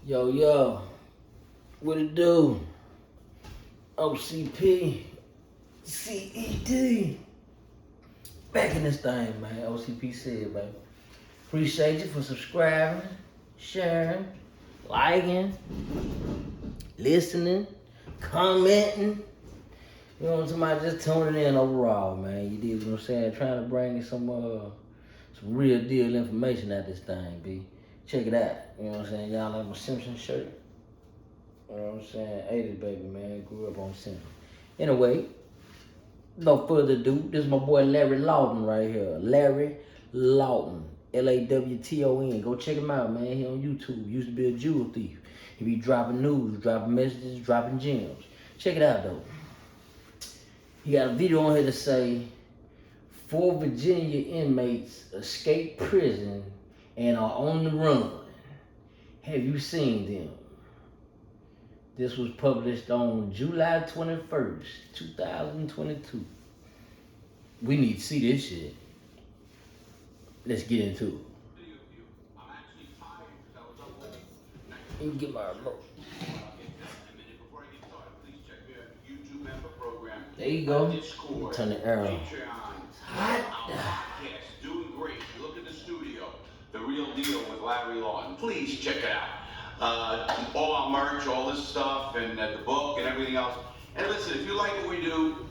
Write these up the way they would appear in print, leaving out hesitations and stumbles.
Yo, yo, what it do? OCP, CED. Back in this thing, man. OCP said, baby. Appreciate you for subscribing, sharing, liking, listening, commenting. You know what I'm talking about? Just tuning in overall, man. You dig what I'm saying? Trying to bring you some real deal information out this thing, B. Check it out. You know what I'm saying? Y'all like my Simpson shirt? You know what I'm saying? 80s baby, man. Grew up on Simpson. Anyway, no further ado, this is my boy Larry Lawton right here. Larry Lawton. Lawton. Go check him out, man. He on YouTube. Used to be a jewel thief. He be dropping news, dropping messages, dropping gems. Check it out, though. He got a video on here to say 4 Virginia inmates escaped prison and are on the run. Have you seen them? This was published on July 21st, 2022. We need to see this shit. Let's get into it. Let me get my remote. There you go. Turn the arrow. Hot. Doing great. Look at the studio. The real deal with Larry Lawton. Please check it out. All our merch, all this stuff, and the book and everything else. And listen, if you like what we do,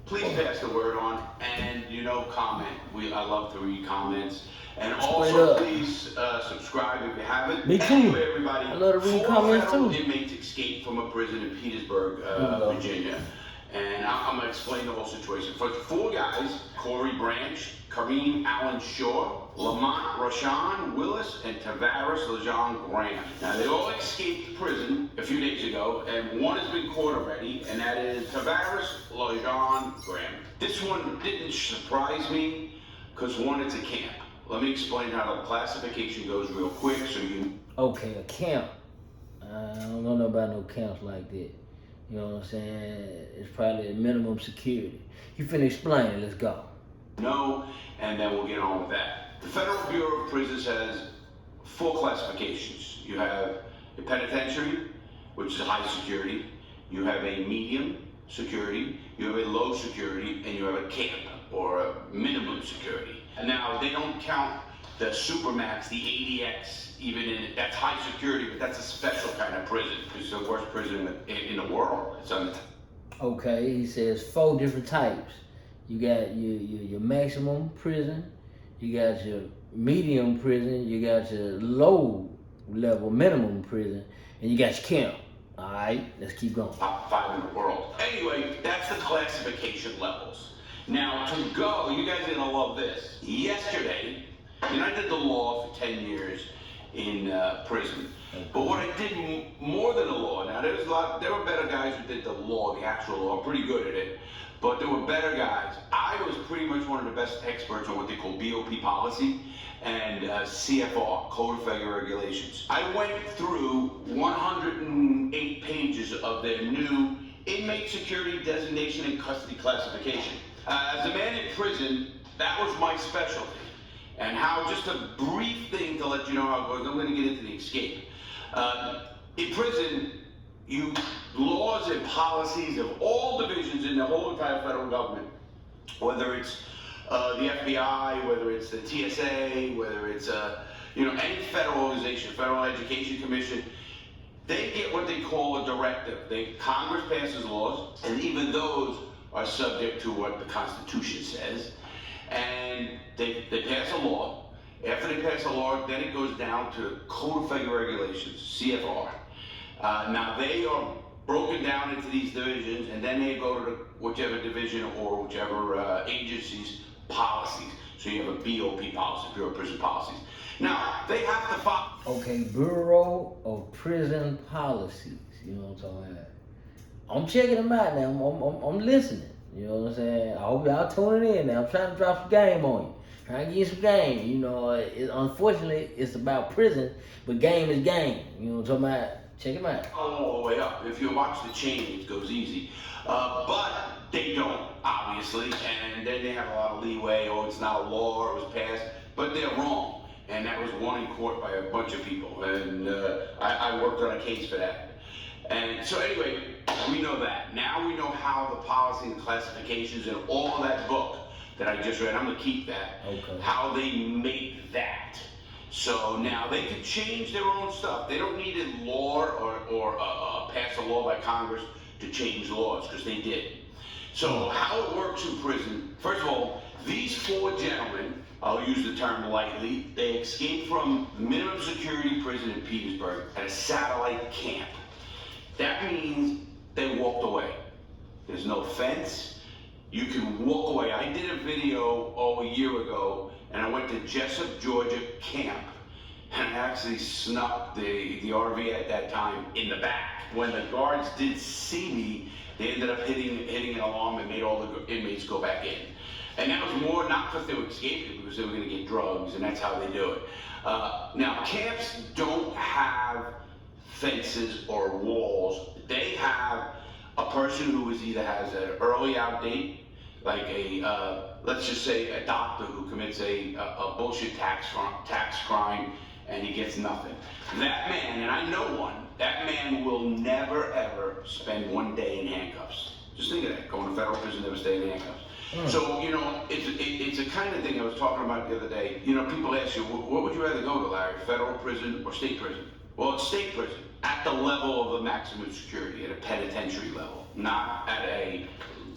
please pass the word on and comment. I love to read comments. And also, please subscribe if you haven't. Me too. Anyway, everybody, I love to read comments too. 4 inmates escaped from a prison in Petersburg, Virginia. And I'm going to explain the whole situation. For 4 guys, Corey Branch, Kareem Allen Shaw, Lamont Rashawn Willis, and Tavares Lejean Graham. Now, they all escaped prison a few days ago, and one has been caught already, and that is Tavares Lejean Graham. This one didn't surprise me, because one, it's a camp. Let me explain how the classification goes real quick so you... Okay, a camp. I don't know about no camps like that. You know what I'm saying? It's probably a minimum security. You finna explain it, let's go. No, and then we'll get on with that. The Federal Bureau of Prisons has 4 classifications. You have a penitentiary, which is high security. You have a medium security. You have a low security, and you have a camp, or a minimum security. And now, they don't count the Supermax, the ADX, even in it. That's high security, but that's a special kind of prison. It's the worst prison in the world. It's Okay, he says 4 different types. You got your maximum prison, you got your medium prison, you got your low level minimum prison, and you got your camp. All right, let's keep going. Top 5 in the world. Anyway, that's the classification levels. Now, to go, you guys are gonna love this. Yesterday, I did the law for 10 years in prison. But what I did more than the law, now there were better guys who did the law, the actual law, pretty good at it, but there were better guys. I was pretty much one of the best experts on what they call BOP policy and CFR, Code of Federal Regulations. I went through 108 pages of their new inmate security designation and custody classification. As a man in prison, that was my specialty. And how, just a brief thing to let you know how it goes, I'm going to get into the escape. In prison, laws and policies of all divisions in the whole entire federal government, whether it's the FBI, whether it's the TSA, whether it's any federal organization, Federal Education Commission, they get what they call a directive. Congress passes laws, and even those are subject to what the Constitution says. And they pass a law. After they pass a law, then it goes down to Code of Federal Regulations, CFR. Now, they are broken down into these divisions, and then they go to whichever division or whichever agency's policies. So you have a BOP policy, Bureau of Prison Policies. Now, they have to follow... Okay, Bureau of Prison Policies. You know what I'm talking about? I'm checking them out now. I'm listening. You know what I'm saying? I hope y'all tuning in now. I'm trying to drop some game on you. Trying to get you some game. Unfortunately, it's about prison, but game is game. You know what I'm talking about? Check them out. All the way up. If you watch the chain, it goes easy. But they don't, obviously. And then they have a lot of leeway. Oh, it's not a law, or it was passed. But they're wrong. and that was won in court by a bunch of people, and I worked on a case for that. And so anyway, we know that. Now we know how the policy and classifications and all of that book that I just read, I'm gonna keep that, Okay. how they make that. So now they can change their own stuff. They don't need a law or pass a law by Congress to change laws, because they did. So how it works in prison, first of all, these 4 gentlemen, I'll use the term lightly, they escaped from minimum security prison in Petersburg at a satellite camp. That means they walked away. There's no fence. You can walk away. I did a video a year ago, and I went to Jessup, Georgia camp, and I actually snuck the RV at that time in the back. When the guards did see me, they ended up hitting an alarm and made all the inmates go back in. And that was more not because they were escaping, because they were going to get drugs, and that's how they do it. Now, camps don't have fences or walls. They have a person who either has an early out date, like let's just say a doctor who commits a bullshit tax crime and he gets nothing. That man, and I know one, that man will never ever spend 1 day in handcuffs. Just think of that, going to federal prison, never stay in handcuffs. So, you know, it's a kind of thing I was talking about the other day. You know, people ask you, what would you rather go to, Larry, federal prison or state prison? Well, it's state prison, at the level of the maximum security, at a penitentiary level, not at a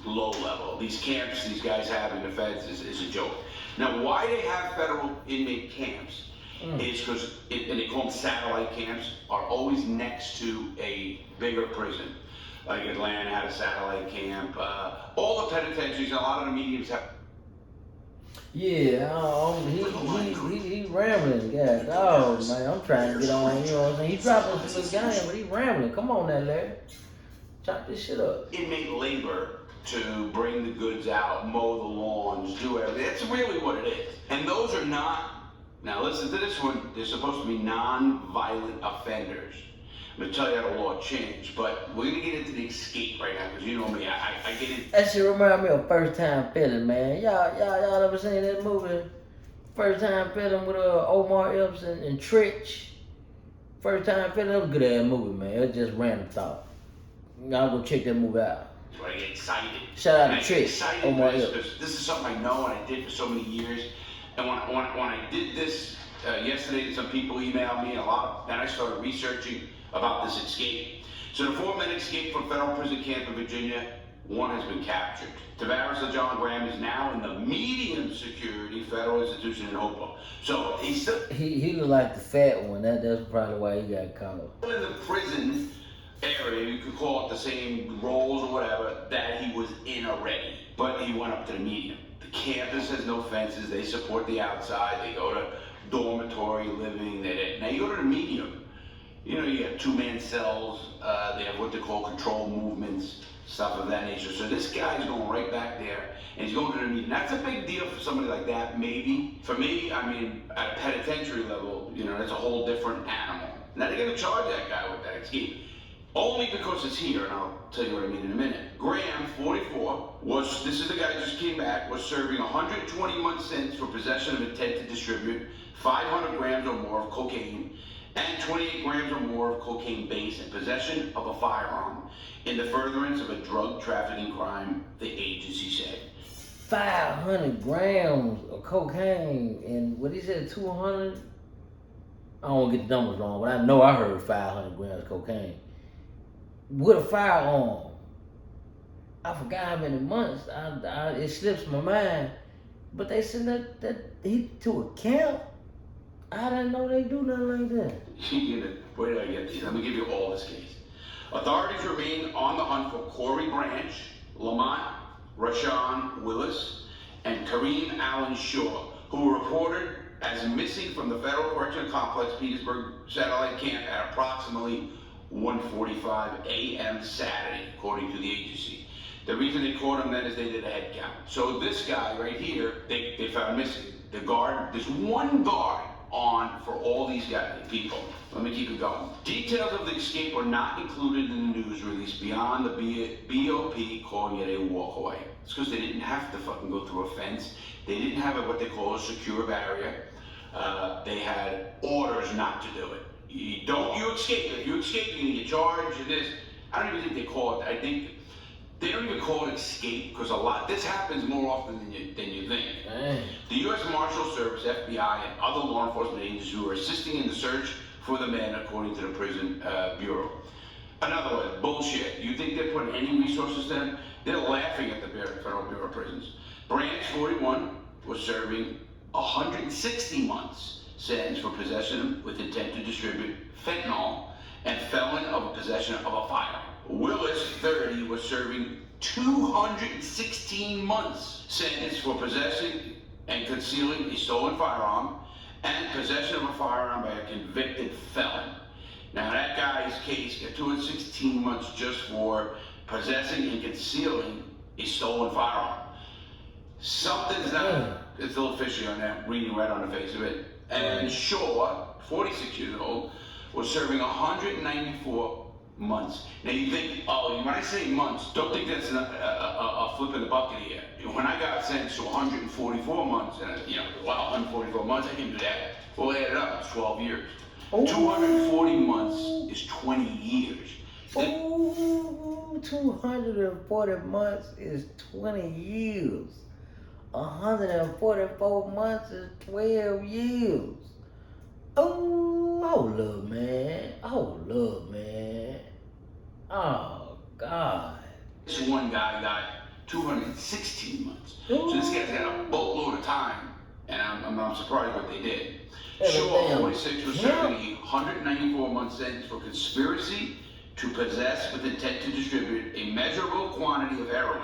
low level. These camps these guys have in the feds is a joke. Now, why they have federal inmate camps is because, and they call them satellite camps, are always next to a bigger prison. Like Atlanta had a satellite camp. All the penitentiaries, a lot of the mediums have. Yeah, he rambling, guys. Oh man, I'm trying to get on. You know what I'm saying? He dropping some game, but he rambling. Come on, now, Larry. Chop this shit up. Inmate labor to bring the goods out, mow the lawns, do everything. That's really what it is. And those are not. Now listen to this one. They're supposed to be non-violent offenders. I'm gonna tell you how the law changed, but we're gonna get into the escape right now, because you know me, I get it. That shit remind me of First Time Feeling, man. Y'all ever seen that movie? First Time Feeling with Omar Epps and Tritch. First Time Feeling, that was a good ass movie, man. It was just random thought. Y'all go check that movie out. That's why I get excited. Shout out And to I get Tritch, excited Omar because Epps. this is something I know and I did for so many years. And when I did this yesterday, some people emailed me then I started researching about this escape. So the 4 men escaped from federal prison camp in Virginia. 1 has been captured. Tavares LeJohn Graham is now in the medium security federal institution in Hopewell. So he's still He looked like the fat one. That's probably why he got caught up. in the prison area. You could call it the same roles or whatever that he was in already. But he went up to the medium. The campus has no fences. They support the outside. They go to dormitory living. Now you go to the medium. You know, you have 2-man cells. They have what they call control movements, stuff of that nature. So this guy's going right back there, and he's going to the medium. That's a big deal for somebody like that, maybe. For me, I mean, at a penitentiary level, you know, that's a whole different animal. Now they're going to charge that guy with that escape. Only because it's here, and I'll tell you what I mean in a minute. Graham, 44, this is the guy who just came back, was serving 120-month sentence for possession of intent to distribute 500 grams or more of cocaine and 28 grams or more of cocaine base and possession of a firearm in the furtherance of a drug trafficking crime, the agency said. 500 grams of cocaine and what he said, 200? I don't want to get the numbers wrong, but I know I heard 500 grams of cocaine. With a firearm. I forgot how many months. It slips my mind. But they said that he to a camp. I didn't know they do nothing like that. Where did I get these? Let me give you all this case. Authorities remain on the hunt for Corey Branch, Lamont Rashawn Willis, and Kareem Allen Shaw, who were reported as missing from the Federal Correctional Complex Petersburg Satellite Camp at approximately 1:45 a.m. Saturday, according to the agency. The reason they caught him then is they did a head count. So this guy right here, they found missing. The guard, there's one guard on for all these guys, people. Let me keep it going. Details of the escape are not included in the news release beyond the BOP calling it a walkaway. It's because they didn't have to fucking go through a fence. They didn't have what they call a secure barrier. they had orders not to do it. You escape. If you escape, you can get charged. And this, I don't even think they call it. I think they don't even call it escape because this happens more often than you think. Dang. The U.S. Marshal Service, FBI, and other law enforcement agencies who are assisting in the search for the man, according to the Prison Bureau. In other words, bullshit. You think they're putting any resources in? They're laughing at the Federal Bureau of Prisons. Branch 41 was serving 160 months sentence for possession with intent to distribute fentanyl and felon of possession of a firearm. Willis, 30, was serving 216 months sentence for possessing and concealing a stolen firearm and possession of a firearm by a convicted felon. Now that guy's case got 216 months just for possessing and concealing a stolen firearm. Something's not, it's a little fishy on that, reading right on the face of it. And Shaw, 46 years old, was serving 194 months. Now you think, oh, when I say months, don't think that's a flip in the bucket here. When I got sentenced to 144 months, and 144 months, I can do that. We'll add it up, it's 12 years. Ooh. 240 months is 20 years. Ooh, 240 months is 20 years. 144 months is 12 years. Oh, hold up, man. Hold up, man. Oh, God. This one guy got 216 months. Ooh. So this guy's got a boatload of time, and I'm surprised what they did. Shaw, 46, was serving a 194-month sentence for conspiracy to possess with intent to distribute a measurable quantity of heroin,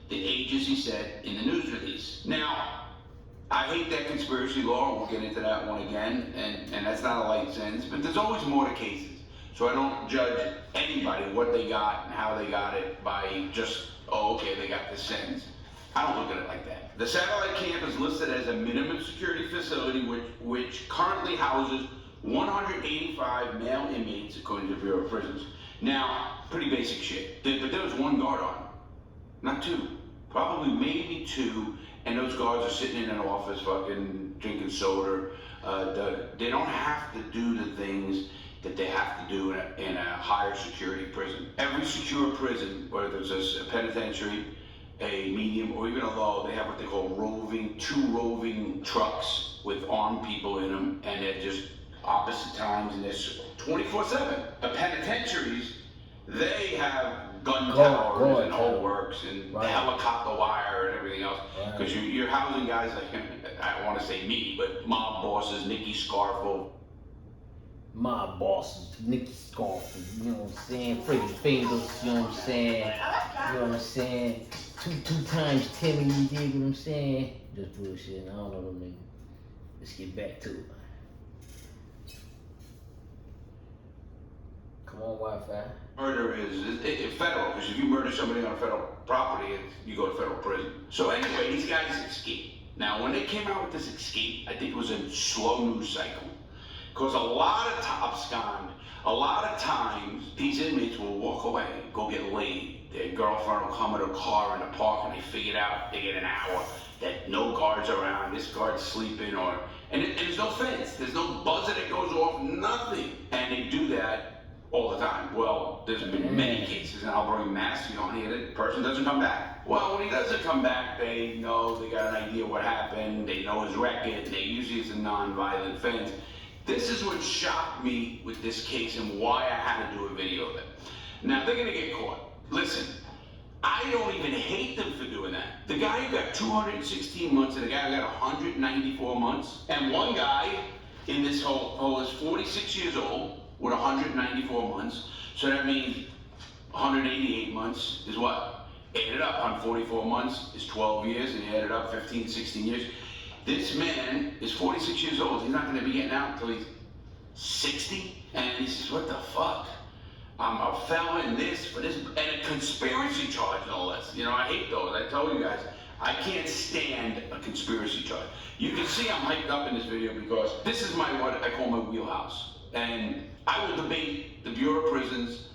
the agency said in the news release. Now, I hate that conspiracy law. We'll get into that one again, and that's not a light sentence, but there's always more to cases. So I don't judge anybody what they got and how they got it by just, oh, okay, they got this sentence. I don't look at it like that. The satellite camp is listed as a minimum security facility which currently houses 185 male inmates, according to the Bureau of Prisons. Now, pretty basic shit. But there was one guard on, not two. Probably maybe two, and those guards are sitting in an office fucking drinking soda. They don't have to do the things that they have to do in a higher security prison. Every secure prison, whether it's a penitentiary, a medium, or even a low, they have what they call two roving trucks with armed people in them, and they're just opposite times, and they're 24/7. The penitentiaries, they have gun towers and whole works, and the helicopter wire and everything else, because you're housing guys like, I don't want to say me, but mob bosses, Nicky Scarfo. My bosses, Nicky Scarfo, you know what I'm saying? Freddie Fingers, you know what I'm saying? You know what I'm saying? Two times Timmy, you dig what I'm saying? Just bullshit, I don't know them niggas. Let's get back to it. Come on, Wi-Fi. Murder is federal, because if you murder somebody on federal property, you go to federal prison. So anyway, these guys escaped. Now, when they came out with this escape, I think it was a slow news cycle. Because a lot of abscond, a lot of times, these inmates will walk away, go get laid. Their girlfriend will come in a car in the park, and they figure it out. They get an hour that no guards around, this guard's sleeping, and there's no fence. There's no buzzer that goes off, nothing. And they do that all the time. Well, there's been many cases, and I'll bring Massey on here, the person doesn't come back. Well, when he doesn't come back, they know, they got an idea what happened, they know his record, they usually it's a non-violent offense. This is what shocked me with this case and why I had to do a video of it. Now, they're gonna get caught. Listen, I don't even hate them for doing that. The guy who got 216 months and the guy who got 194 months, and one guy in this whole is 46 years old with 194 months, so that means 188 months is what? Add it up, 144 months is 12 years, and you add it up 15, 16 years. This man is 46 years old. He's not going to be getting out until he's 60. And he says, what the fuck? I'm a felon for this, and a conspiracy charge, no less. You know, I hate those. I told you guys, I can't stand a conspiracy charge. You can see I'm hyped up in this video because this is what I call my wheelhouse. And I will debate the Bureau of Prisons.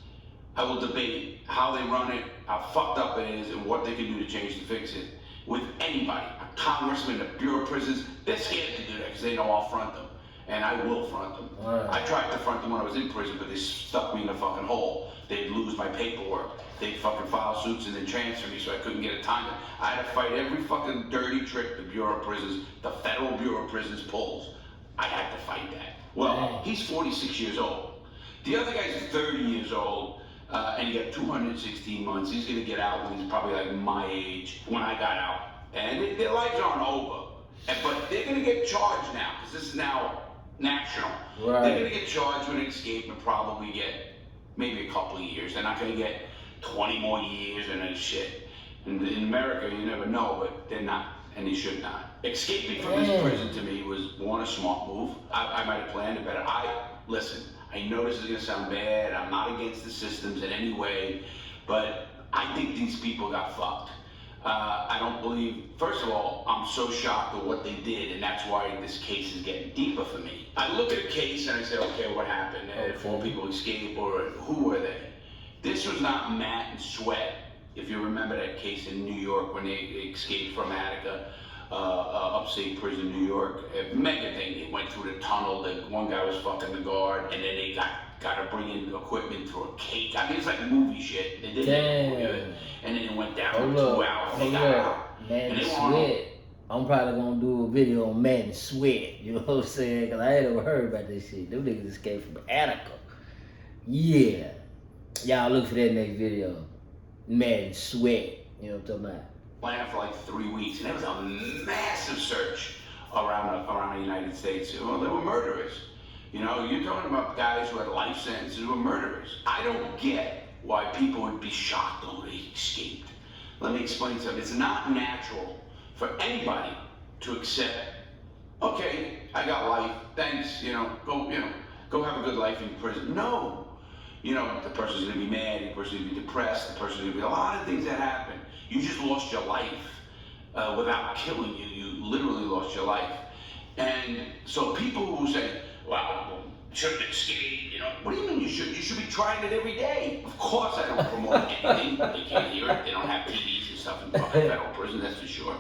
I will debate how they run it, how fucked up it is, and what they can do to change to fix it with anybody. congressmen, the Bureau of Prisons, they're scared to do that because they know I'll front them. And I will front them. Right. I tried to front them when I was in prison, but they stuck me in a fucking hole. They'd lose my paperwork. They'd fucking file suits and then transfer me so I couldn't get a time. I had to fight every fucking dirty trick the Bureau of Prisons, the Federal Bureau of Prisons pulls. I had to fight that. Well, he's 46 years old. The other guy's 30 years old, and he got 216 months. He's gonna get out when he's probably like my age when I got out. And their lives aren't over. But they're gonna get charged now, because this is now national. Right. They're gonna get charged with an escape and probably get maybe a couple of years. They're not gonna get 20 more years and then shit. In America, you never know, but they're not, and they should not. Escaping from this prison to me was, one, a smart move. I might have planned it better. Listen, I know this is gonna sound bad. I'm not against the systems in any way, but I think these people got fucked. I don't believe, first of all, I'm so shocked at what they did, and that's why this case is getting deeper for me. I look at a case and I say, okay, what happened? 4 people escaped, or who were they? This was not Matt and Sweat. If you remember that case in New York when they escaped from Attica, upstate prison, New York, a mega thing. They went through the tunnel. The one guy was fucking the guard, and then they got to bring in equipment for a cake. I mean, it's like movie shit. They did it, and then it went down for 2 hours. They got out. Man, Sweat. I'm probably gonna do a video on Madden Sweat. You know what I'm saying? Because I ain't never heard about this shit. Them niggas escaped from Attica. Yeah. Y'all look for that next video. Madden Sweat. You know what I'm talking about? Planned for like 3 weeks, and it was a massive search around the United States. Well, they were murderers. You know, you're talking about guys who had life sentences who were murderers. I don't get why people would be shocked when they escaped. Let me explain something. It's not natural for anybody to accept, okay, I got life, thanks, go have a good life in prison. No. You know, the person's gonna be mad, the person's gonna be depressed, the person's gonna be a lot of things that happen. You just lost your life without killing you. You literally lost your life. And so people who say, well, shouldn't escape, what do you mean you should? You should be trying it every day. Of course I don't promote anything. They can't hear it. They don't have TVs and stuff in federal prison, that's for sure.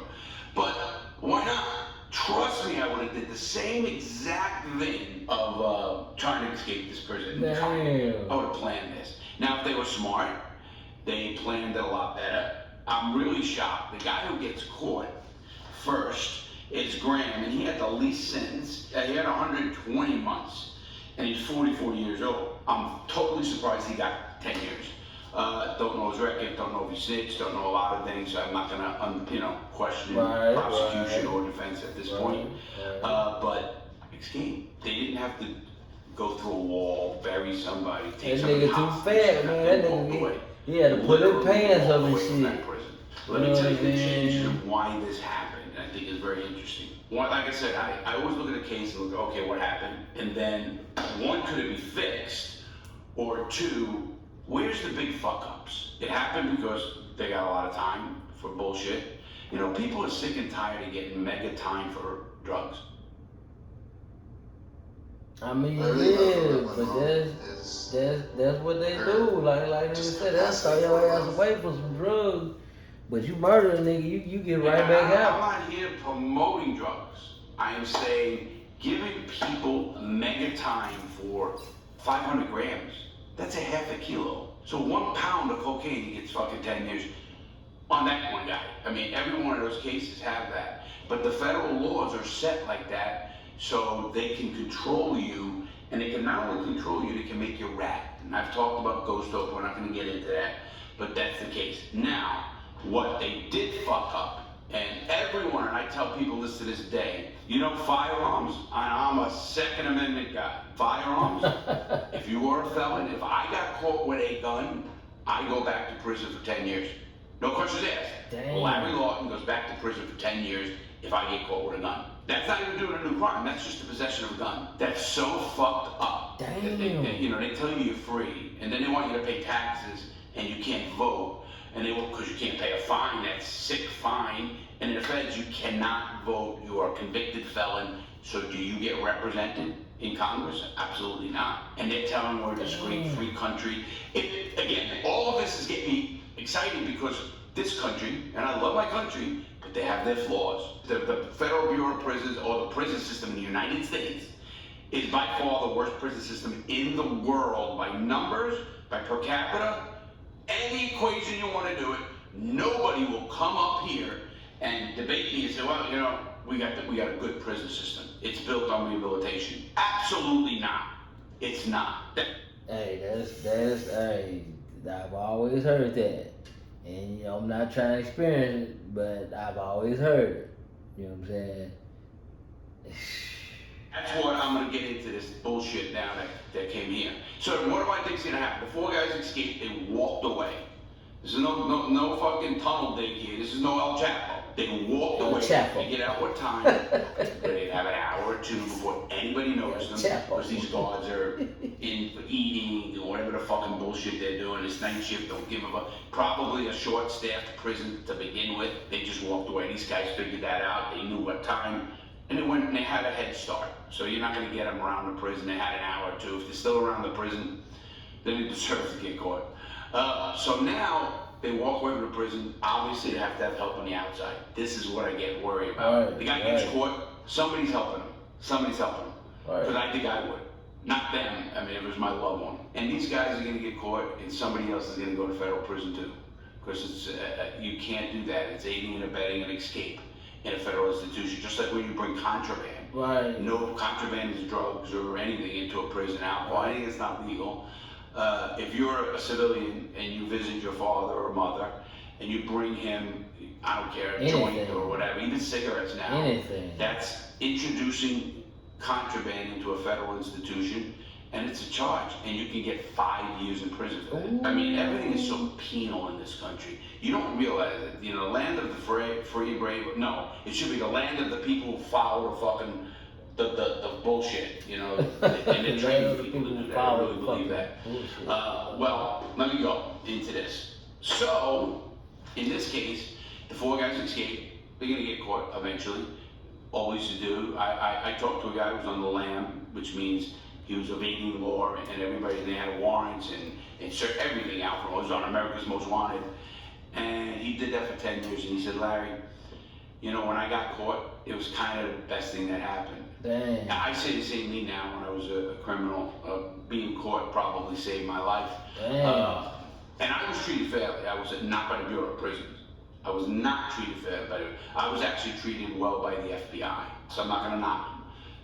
But why not? Trust me, I would have did the same exact thing of trying to escape this prison. Damn. I would have planned this. Now, if they were smart, they planned it a lot better. I'm really shocked. The guy who gets caught first is Graham, and he had the least sentence. He had 120 months, and he's 44 years old. I'm totally surprised he got 10 years. Don't know his record, don't know if he snitched, don't know a lot of things. So I'm not gonna, question prosecution or defense at this point. But escape. They didn't have to go through a wall, bury somebody, take somebody hostage. That nigga too fat, man. That nigga, he had to put his pants up and shit. Let me tell you the changes of why this happened. I think it's very interesting. One, like I said, I always look at a case and look, okay, what happened? And then, one, could it be fixed? Or two, where's the big fuck-ups? It happened because they got a lot of time for bullshit. People are sick and tired of getting mega time for drugs. I mean, yeah, but that's what they do. Like they said, that's throw your ass away for some drugs. But you murder a nigga, you get right back out. I'm not here promoting drugs. I am saying giving people mega time for 500 grams. That's a half a kilo. So 1 pound of cocaine, he gets fucking 10 years on that one guy. I mean, every one of those cases have that. But the federal laws are set like that so they can control you, and they can not only control you, they can make you rat. And I've talked about ghost dope, we're not gonna get into that, but that's the case. Now, what they did fuck up, and everyone, and I tell people this to this day, firearms, I'm a Second Amendment guy. Firearms, if you are a felon, if I got caught with a gun, I go back to prison for 10 years. No questions asked. Damn. Larry Lawton goes back to prison for 10 years if I get caught with a gun. That's not even doing a new crime, that's just the possession of a gun. That's so fucked up. Damn. They tell you you're free, and then they want you to pay taxes, and you can't vote, and because you can't pay a fine, that sick fine, and in the feds, you cannot vote, you are a convicted felon, so do you get represented in Congress? Absolutely not. And they're telling we're a discreet free country. Again, all of this is getting me excited because this country, and I love my country, but they have their flaws. The Federal Bureau of Prisons, or the prison system in the United States, is by far the worst prison system in the world by numbers, by per capita, any equation you want to do it. Nobody will come up here and debate me and say, well, we got a good prison system. It's built on rehabilitation. Absolutely not. It's not. Hey, hey, I've always heard that. And, I'm not trying to experience it, but I've always heard it. You know what I'm saying? That's what I'm going to get into this bullshit now that came here. So what do I think's going to happen? The four guys escaped. They walked away. This is no fucking tunnel dig here. This is no El Chapo. They walked away. They get out what time? They have an hour or two before anybody notices them. Because these guards are in for eating or whatever the fucking bullshit they're doing. This night shift, don't give a fuck. Probably a short-staffed prison to begin with. They just walked away. These guys figured that out. They knew what time. And they went and they had a head start. So you're not going to get them around the prison. They had an hour or two. If they're still around the prison, then they deserve to get caught. So now they walk away from the prison. Obviously, they have to have help on the outside. This is what I get worried about. The guy gets caught. Somebody's helping him. Somebody's helping him. Because I think I would. Not them. I mean, it was my loved one. And these guys are going to get caught, and somebody else is going to go to federal prison too. Because it's you can't do that. It's aiding and abetting an escape in a federal institution. Just like when you bring contraband. Right. No contraband is drugs or anything into a prison. Alcohol. Anything that's not legal. If you're a civilian and you visit your father or mother and you bring him, I don't care, a joint or whatever, even cigarettes now, that's introducing contraband into a federal institution, and it's a charge, and you can get 5 years in prison for that. I mean, everything is so penal in this country. You don't realize it. The land of the free and brave. No, it should be the land of the people who follow the fucking the bullshit, and they're training people to do that. I really believe that. Well, let me go into this. So, in this case, the four guys escaped. They're gonna get caught eventually. Always do. I talked to a guy who was on the lam, which means he was evading law, and everybody, they had warrants and everything out from. He was on America's Most Wanted, and he did that for 10 years. And he said, Larry, when I got caught, it was kind of the best thing that happened. Dang. Now, I say the same thing now. When I was a criminal, being caught probably saved my life. And I was treated fairly. I was not by the Bureau of Prisons. I was not treated fairly. I was actually treated well by the FBI. So I'm not going to knock them.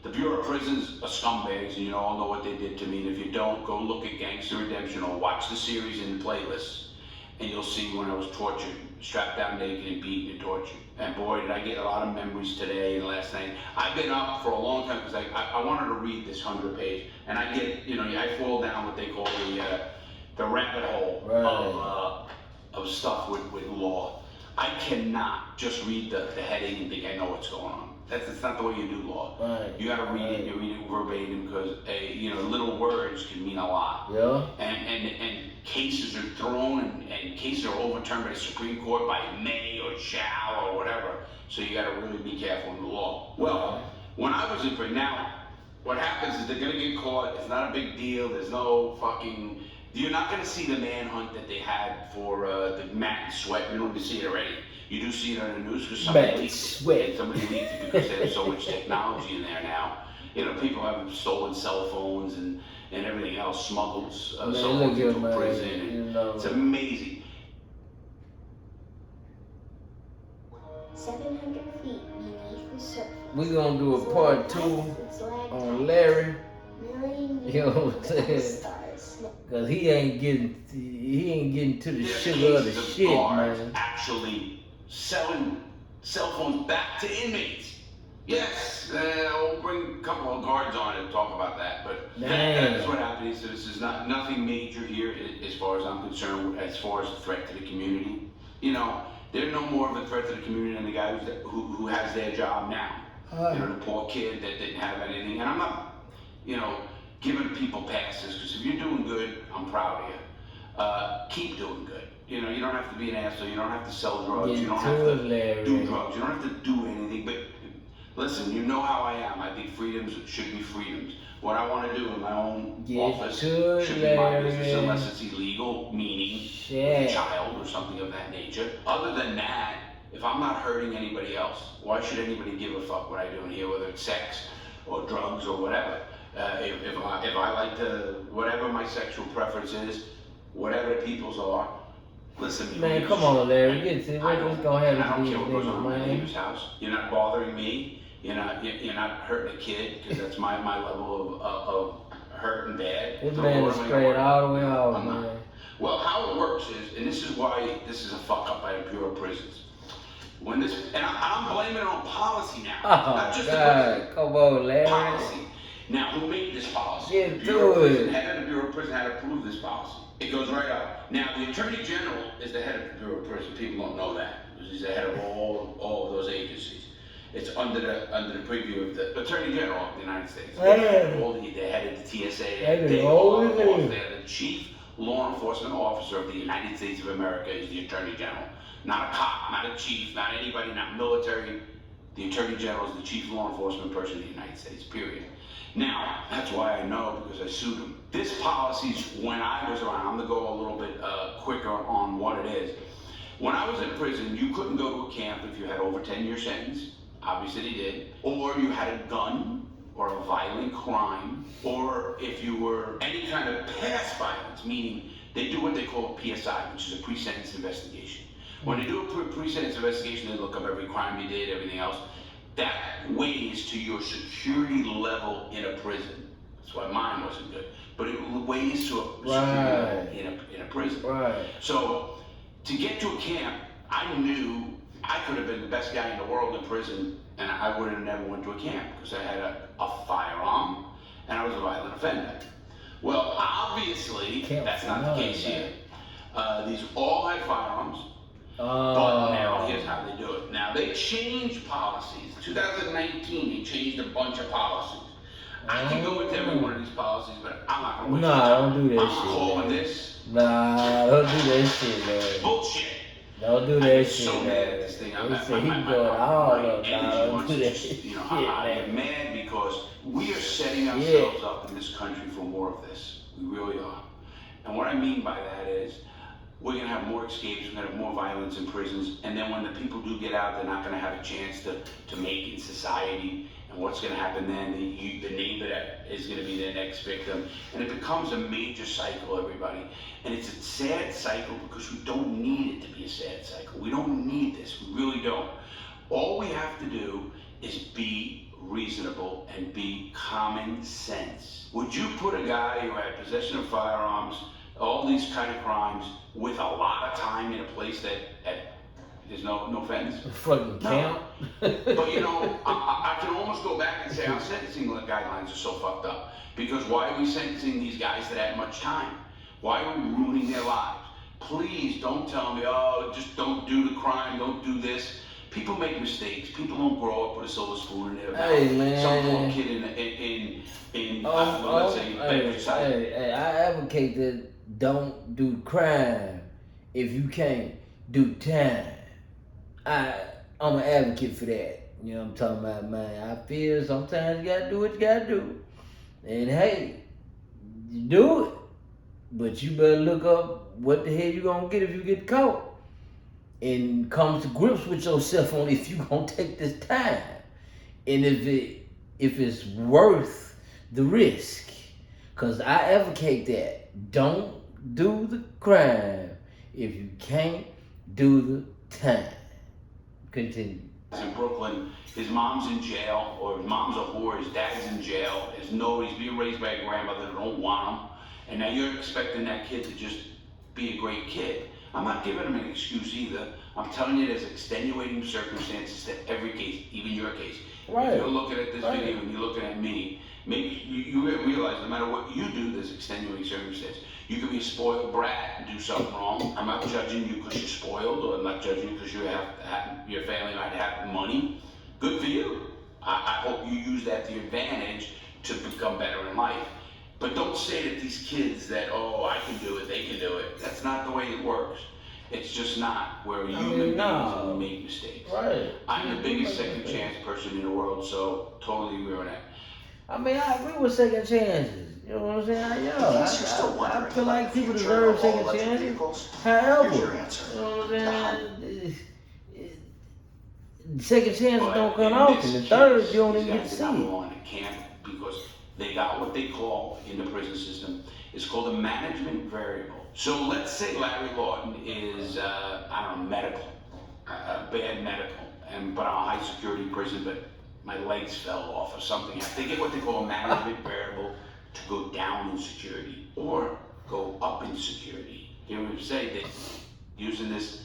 The Bureau of Prisons are scumbags, and you all know what they did to me. And if you don't, go look at Gangster Redemption or watch the series in the playlist, and you'll see when I was tortured, strapped down naked and beaten and tortured. And boy, did I get a lot of memories today and last night. I've been up for a long time because I wanted to read this 100-page, and I get, I fall down what they call the rabbit hole of stuff with law. I cannot just read the heading and think I know what's going on. That's not the way you do law. You got to read it. You read it verbatim because little words can mean a lot. Yeah. And cases are thrown and cases are overturned by the Supreme Court by may or shall or whatever. So you got to really be careful in the law. Well, when I was in prison, now what happens is they're gonna get caught. It's not a big deal. There's no fucking. You're not gonna see the manhunt that they had for the Matt and Sweat. You don't even see it already. You do see it on the news because somebody leaked it. And somebody leaked it because there's so much technology in there now. People have stolen cell phones and everything else, smuggled cell phones into prison. And it's amazing. 700 feet beneath the surface. We're gonna do a part 2 on Larry. You know what I'm saying? Cause he ain't getting to the sugar of the shit, man. Actually selling cell phones back to inmates. Yes, I'll bring a couple of guards on and talk about that, but that is what happened. So this is nothing major here as far as I'm concerned, as far as a threat to the community. They're no more of a threat to the community than the guy who has their job now. The poor kid that didn't have anything. And I'm not, giving people passes, because if you're doing good, I'm proud of you. Keep doing good. You don't have to be an asshole. You don't have to sell drugs. You don't have to do drugs. You don't have to do anything. But Listen, you know how I am. I think freedoms should be freedoms. What I want to do in my own Get office to it, should be my business Larry. unless it's illegal, meaning Shit. a child or something of that nature. Other than that, if I'm not hurting anybody else, why should anybody give a fuck what I do in here, whether it's sex or drugs or whatever? If I like to, whatever my sexual preference is, whatever the people's are, listen. Man, come on, Larry. Get to it. I We're don't, just gonna have I don't these care what goes niggas, on in my man. neighbor's house. You're not bothering me. You're not hurting a kid, because that's my level of hurt and bad. This So man what is am I straight gonna- all the way off, I'm not. man. Well, how it works is, and this is why this is a fuck up by the Bureau of Prisons. When this, and I'm blaming it on policy now, not Oh, just the God. prison. Come on, Larry. Policy. Now, who made this policy? Get The Bureau of to Prison, it. head of the Bureau of Prison had to approve this policy. It goes right up. Now, the Attorney General is the head of the Bureau of Prison. People don't know that. He's the head of all of those agencies. It's under the preview of the Attorney General of the United States. Man. All the head of the TSA. That is They all all it off is. there. The Chief Law Enforcement Officer of the United States of America is the Attorney General. Not a cop, not a chief, not anybody, not military. The Attorney General is the chief law enforcement person of the United States, period. Now, that's why I know, because I sued him. This policy's when I was around. I'm gonna go a little bit quicker on what it is. When I was in prison, you couldn't go to a camp if you had over 10-year sentence. Obviously they did. Or you had a gun or a violent crime, or if you were any kind of past violence, meaning they do what they call a PSI, which is a pre-sentence investigation. When they do a pre-sentence investigation, they look up every crime you did, everything else. That weighs to your security level in a prison. That's why mine wasn't good. But it weighs to a security level in a prison. Right. So to get to a camp, I knew I could have been the best guy in the world in prison, and I would have never went to a camp because I had a firearm and I was a violent offender. Well, obviously, that's not the case here. These all had firearms. But now here's how they do it. Now they changed policies. 2019, they changed a bunch of policies. I can go into every one of these policies, but I'm not gonna waste your Nah, time. don't do that I'm shit, calling man. this Nah, don't do that shit, man. bullshit. Don't do I that get shit, so man. mad at this thing. They say he going all up, nah, don't do that shit, I get man. mad because we are setting ourselves up in this country for more of this. We really are. And what I mean by that is, we're going to have more escapes, we're going to have more violence in prisons, and then when the people do get out, they're not going to have a chance to make it in society. And what's going to happen then? The neighbor that is going to be their next victim. And it becomes a major cycle, everybody. And it's a sad cycle because we don't need it to be a sad cycle. We don't need this. We really don't. All we have to do is be reasonable and be common sense. Would you put a guy who had possession of firearms, all these kind of crimes, with a lot of time in a place that there's no offense? Fucking camp. But you know, I can almost go back and say our sentencing guidelines are so fucked up. Because why are we sentencing these guys to that much time? Why are we ruining their lives? Please don't tell me, oh, just don't do the crime, don't do this. People make mistakes. People don't grow up with a silver spoon in their mouth. Hey, man. Some poor kid let's say, Bedford side. Hey, I advocate that don't do crime if you can't do time. I'm an advocate for that. You know what I'm talking about, man. I feel sometimes you gotta do what you gotta do. And hey, you do it. But you better look up what the hell you gonna get if you get caught. And come to grips with yourself on if you gonna take this time. And if it's worth the risk. Cause I advocate that. Don't do the crime if you can't do the time. Continue. In Brooklyn, his mom's in jail, or his mom's a whore, his dad's in jail, he's being raised by a grandmother who don't want him, and now you're expecting that kid to just be a great kid. I'm not giving him an excuse either. I'm telling you there's extenuating circumstances to every case, even your case. Right. If you're looking at this video and you're looking at me, maybe you realize no matter what you do, there's extenuating circumstances. You could be a spoiled brat and do something wrong. I'm not judging you because you're spoiled, or I'm not judging you because your family might have money. Good for you. I hope you use that to your advantage to become better in life. But don't say that these kids that, oh, I can do it, they can do it. That's not the way it works. It's just not. We're human mean, beings no. and we make mistakes. Right. I'm the biggest second chance person in the world, so totally agree with that. I mean, I agree with second chances. You know what I'm saying? I feel like people deserve second chances. However, you know what I'm saying? Second chances don't come often. The third, you don't even get to see it. On a camp because they got what they call in the prison system is called a management variable. So let's say Larry Lawton is, I don't know, medical, bad medical, but I'm a high security prison, but my legs fell off or something. They get what they call a management variable to go down in security or go up in security. You know what I'm saying? That using this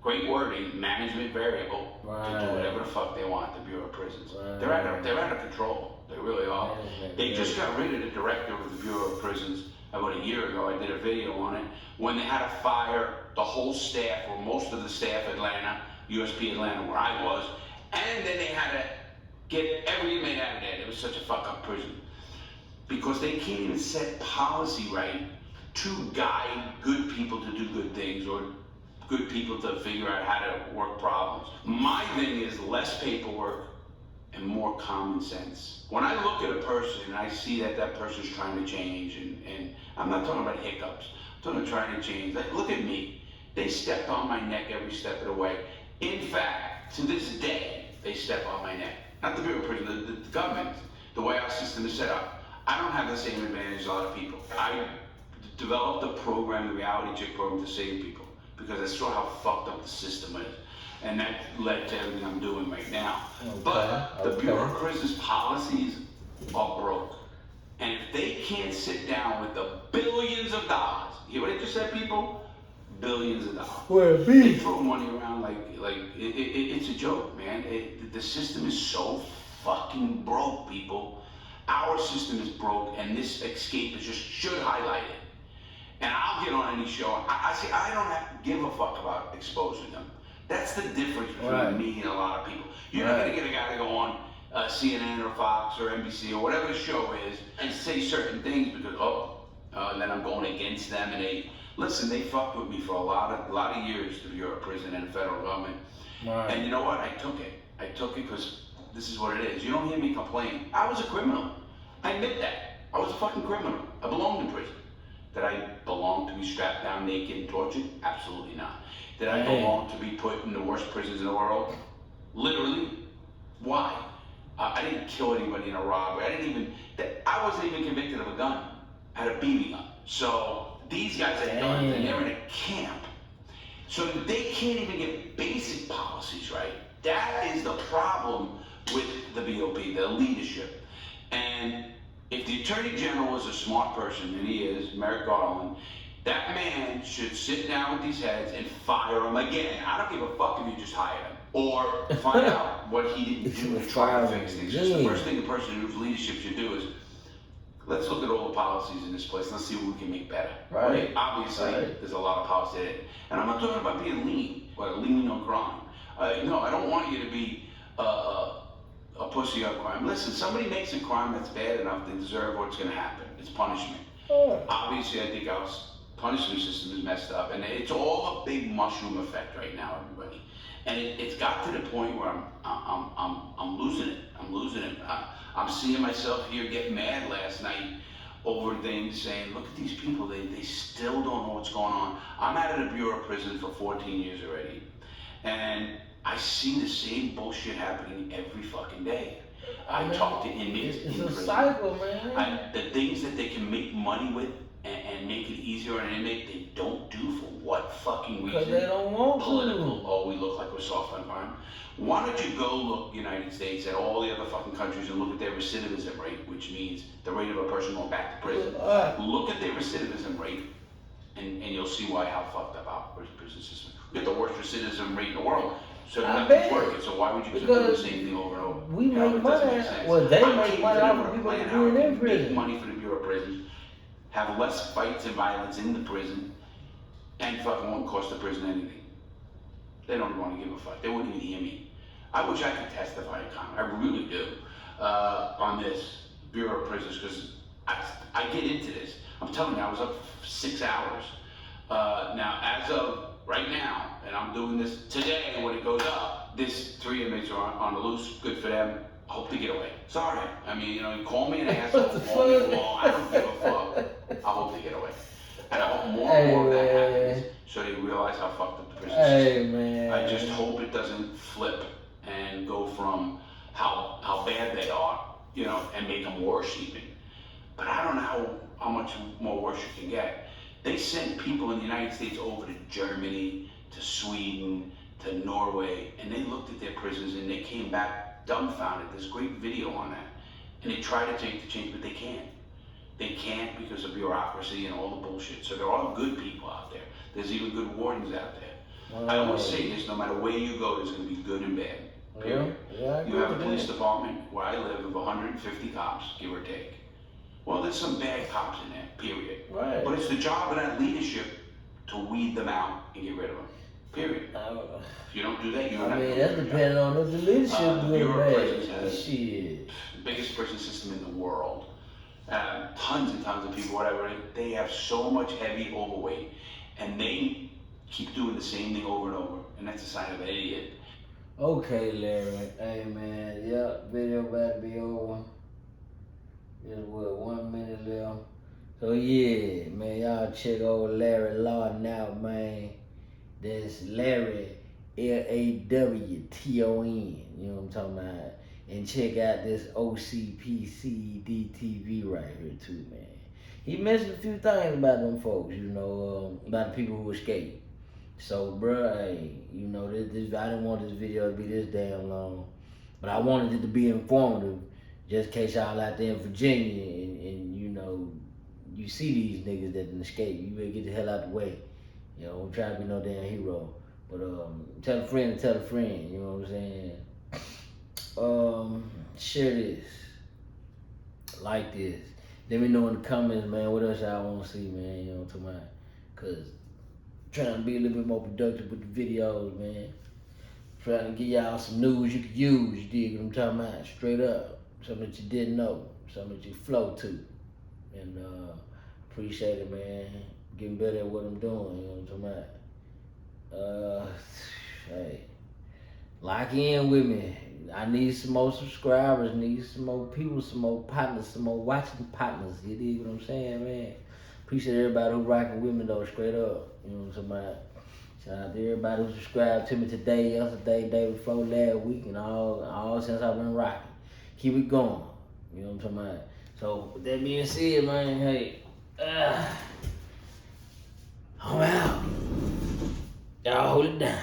great wording, management variable, to do whatever the fuck they want at the Bureau of Prisons. They're out of control. They really are. They just got rid of the director of the Bureau of Prisons about a year ago. I did a video on it when they had to fire the whole staff or most of the staff at Atlanta, USP Atlanta, where I was, and then they had to get every inmate out of there. It was such a fuck up prison because they can't even set policy right to guide good people to do good things or good people to figure out how to work problems. My thing is less paperwork and more common sense. When I look at a person and I see that that person's trying to change, and I'm not talking about hiccups, I'm talking about trying to change. Like, look at me. They stepped on my neck every step of the way. In fact, to this day, they step on my neck. Not the Bureau of Prisons, the government, the way our system is set up. I don't have the same advantage as a lot of people. I developed a program, the reality check program, to save people because I saw how fucked up the system is. And that led to everything I'm doing right now. But the Bureau of Prisons policies are broke. And if they can't sit down with the billions of dollars, you hear what I just said, people? Billions of dollars. They throw money around like it's a joke, man. The system is so fucking broke, people. Our system is broke, and this escape just should highlight it. And I'll get on any show. I don't have to give a fuck about exposing them. That's the difference between me and a lot of people. You're not gonna get a guy to go on CNN or Fox or NBC or whatever the show is and say certain things because then I'm going against them. And they fucked with me for a lot of years, the Bureau of Prison and the federal government. And you know what? I took it because this is what it is. You don't hear me complain. I was a criminal. I admit that. I was a fucking criminal. I belonged in prison. Did I belong to be strapped down naked and tortured? Absolutely not. Did I belong to be put in the worst prisons in the world? Literally. Why? I didn't kill anybody in a robbery. I wasn't even convicted of a gun. I had a BB gun. So these guys had guns and they're in a camp. So they can't even get basic policies right. That is the problem with the BOP, the leadership. And if the Attorney General is a smart person, and he is, Merrick Garland, that man should sit down with these heads and fire them again. I don't give a fuck if you just hire him. Or find out what he didn't do to try to fix things. Just the first thing the person whose leadership should do is, let's look at all the policies in this place. Let's see what we can make better. Right? Obviously, there's a lot of policy in it. And I'm not talking about being lean, but lean on crime. No, I don't want you to be a pussy on crime. Listen, somebody makes a crime that's bad enough, they deserve what's going to happen. It's punishment. Obviously, I think our punishment system is messed up, and it's all a big mushroom effect right now, everybody. And it's got to the point where I'm losing it. I'm losing it. I'm seeing myself here get mad last night over things, saying, look at these people, they still don't know what's going on. I'm out of the Bureau of Prisons for 14 years already, and I see the same bullshit happening every fucking day. I talk to inmates in prison. It's a cycle, man. The things that they can make money with and make it easier on an inmate, they don't do for what fucking reason? Because they don't want political. Oh, we look like we're soft on crime. Why don't you go look, United States, at all the other fucking countries and look at their recidivism rate, which means the rate of a person going back to prison. Look at their recidivism rate, and you'll see how fucked up our prison system. We have the worst recidivism rate in the world. So nothing's working, so why would you keep doing the same thing over and over? We make money. Well, they make money off of people being in prison. Make money for the Bureau of Prisons, have less fights and violence in the prison, and fucking won't cost the prison anything. They don't want to give a fuck. They wouldn't even hear me. I wish I could testify in Congress. I really do on this Bureau of Prisons because I get into this. I'm telling you, I was up for 6 hours Now, as of right now, and I'm doing this today when it goes up, this 3 inmates are on the loose. Good for them. Hope to get away. Sorry. I mean, you call me an asshole, call me wrong. I don't give a fuck. I hope they get away. And I hope more and more of that happens so they realize how fucked up the prison system is. I just hope it doesn't flip and go from how bad they are, and make them worse even. But I don't know how much more worse you can get. They sent people in the United States over to Germany, to Sweden, to Norway, and they looked at their prisons and they came back dumbfounded. There's great video on that. And they try to take the change, but they can't. They can't because of bureaucracy and all the bullshit. So there are good people out there. There's even good wardens out there. I always say this, no matter where you go, there's going to be good and bad. Period. You have a police department where I live of 150 cops, give or take. Well, there's some bad cops in there, period. Right. But it's the job of that leadership to weed them out and get rid of them, period. If you don't do that, you're not doing that's depending on if the leadership doing bad. Shit. The biggest prison system in the world. Tons and tons of people, whatever. They have so much heavy overweight, and they keep doing the same thing over and over, and that's a sign of an idiot. Okay, Larry. Hey, man. Yep, video about to be over. Just 1 minute left. So yeah, man, y'all check old Larry Lawton out, man. That's Larry Lawton. You know what I'm talking about? And check out this OCPCD TV right here too, man. He mentioned a few things about them folks, about the people who escaped. So, bruh, hey, this I didn't want this video to be this damn long, but I wanted it to be informative, just in case y'all out there in Virginia and you see these niggas that didn't escape. You better get the hell out the way. Don't try to be no damn hero. But tell a friend to tell a friend, you know what I'm saying? Share this. Like this. Let me know in the comments, man, what else y'all want to see, man, you know what I'm talking about? Cause trying to be a little bit more productive with the videos, man. Trying to give y'all some news you could use, you dig what I'm talking about? Straight up. Something that you didn't know. Something that you flow to. And appreciate it, man. Getting better at what I'm doing, you know what I'm talking about? Hey, lock in with me. I need some more subscribers, need some more people, some more partners, some more watching partners. You dig what I'm saying, man? Appreciate everybody who rocking with me though, straight up. You know what I'm talking about? Shout out to everybody who subscribed to me today, yesterday, day before, last week, and all since I've been rocking. Keep it going. You know what I'm talking about? So with that being said, man, hey, I'm out. Y'all hold it down.